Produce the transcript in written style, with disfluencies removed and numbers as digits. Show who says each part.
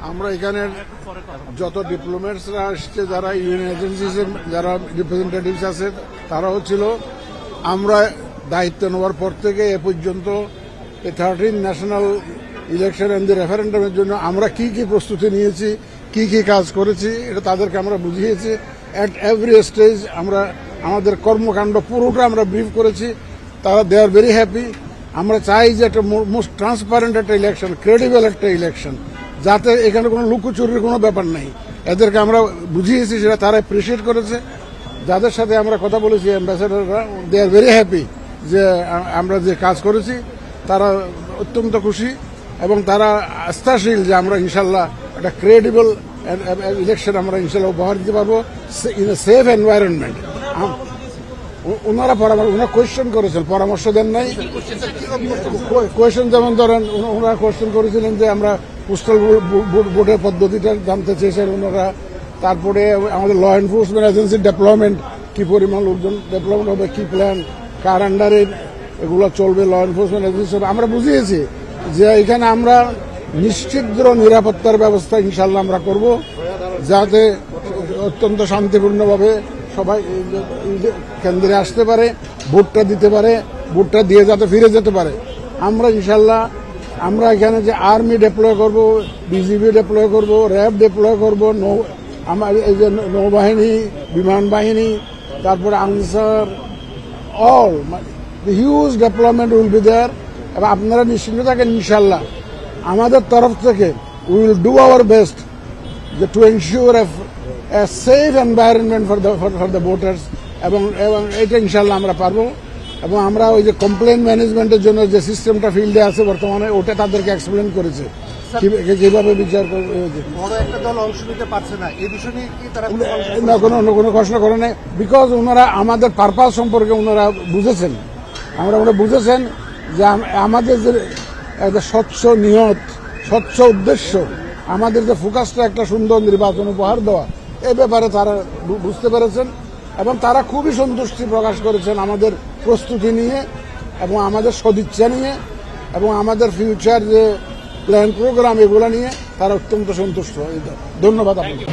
Speaker 1: আমরা এখানে যত ডিপ্লোমেটসরা আসছে, যারা ইউএন এজেন্সিসের যারা রিপ্রেজেন্টেটিভস আছে, তারাও ছিল। আমরা দায়িত্ব নেওয়ার পর থেকে এ পর্যন্ত 13 ন্যাশনাল ইলেকশন এন্ড রেফারেন্ডামের জন্য আমরা কি কি প্রস্তুতি নিয়েছি, কি কি কাজ করেছি, এটা তাদেরকে আমরা বুঝিয়েছি। অ্যাট এভরি স্টেজ আমরা আমাদের কর্মকাণ্ড পুরোটা আমরা ব্রিফ করেছি। তারা দে আর ভেরি হ্যাপি। আমরা চাই যে একটা মোস্ট ট্রান্সপারেন্ট একটা ইলেকশন, ক্রেডিবল একটা ইলেকশন, যাতে এখানে কোনো লুকোচুরির কোনো ব্যাপার নেই। এদেরকে আমরা বুঝিয়েছি, সেটা তারা অ্যাপ্রিসিয়েট করেছে। যাদের সাথে আমরা কথা বলেছি অ্যাম্বাসেডাররা, দে আর ভেরি হ্যাপি যে আমরা যে কাজ করেছি, তারা অত্যন্ত খুশি এবং তারা আস্থাশীল যে আমরা ইনশাল্লাহ একটা ক্রেডিবল ইলেকশন আমরা ইনশাল্লাহ উপহার দিতে পারবো ইন এ সেফ এনভায়রনমেন্ট। ওনারা কোয়েশ্চেন করেছেন, পরামর্শ দেন নাই। কোয়েশ্চেন যেমন ধরেন, ওনারা কোয়েশ্চেন করেছিলেন যে আমরা পোস্টাল ভোটের পদ্ধতিটা জানতে চেয়েছেন ওনারা। তারপরে আমাদের ল এনফোর্সমেন্ট এজেন্সির ডেভেলপমেন্ট, কি পরিমাণ লোকজন ডেভেলপমেন্ট হবে, কি প্ল্যান, কার আন্ডারে এগুলো চলবে, ল এনফোর্সমেন্ট এজেন্সি। আমরা বুঝিয়েছি যে এখানে আমরা নিশ্চিত নিরাপত্তার ব্যবস্থা ইনশাল্লাহ আমরা করব, যাতে অত্যন্ত শান্তিপূর্ণভাবে সবাই কেন্দ্রে আসতে পারে, ভোটটা দিতে পারে, ভোটটা দিয়ে যাতে ফিরে যেতে পারে। আমরা ইনশাল্লাহ আমরা এখানে যে আর্মি ডেপ্লয় করব, বিজিবি ডেপ্লয় করব, র্যাব ডেপ্লয় করব, আমার এই যে নৌবাহিনী, বিমান বাহিনী, তারপরে Ansar, all the huge development will be there. এবং আপনারা নিশ্চিন্ত থাকেন, ইনশাল্লাহ আমাদের তরফ থেকে we will do our best to ensure a safe environment for the voters এবং এটা ইনশাল্লাহ আমরা পারবো। এবং আমরা ওই যে কমপ্লেন ম্যানেজমেন্টের জন্য যে সিস্টেমটা ফিল্ডে আছে বর্তমানে, ওটা তাদেরকে এক্সপ্লেন করেছে কিভাবে বিচার করবে।
Speaker 2: বড় একটা দল অংশ নিতে পারছে না, এই বিষয় নিয়ে কি তারা
Speaker 1: কোনো প্রশ্ন করে নাই, বিকজ ওনারা আমাদের পারপাস সম্পর্কে ওনারা বুঝেছেন। ওনারা বুঝেছেন যে আমাদের যে একটা স্বচ্ছ নিয়ত, স্বচ্ছ উদ্দেশ্য, আমাদের যে ফোকাসটা একটা সুন্দর নির্বাচন উপহার দেওয়া, এ ব্যাপারে তারা বুঝতে পেরেছেন এবং তারা খুবই সন্তুষ্টি প্রকাশ করেছেন আমাদের প্রস্তুতি নিয়ে এবং আমাদের সদিচ্ছা নিয়ে এবং আমাদের ফিউচার যে প্ল্যান প্রোগ্রাম, এগুলো নিয়ে তারা অত্যন্ত সন্তুষ্ট। ধন্যবাদ আপনাকে।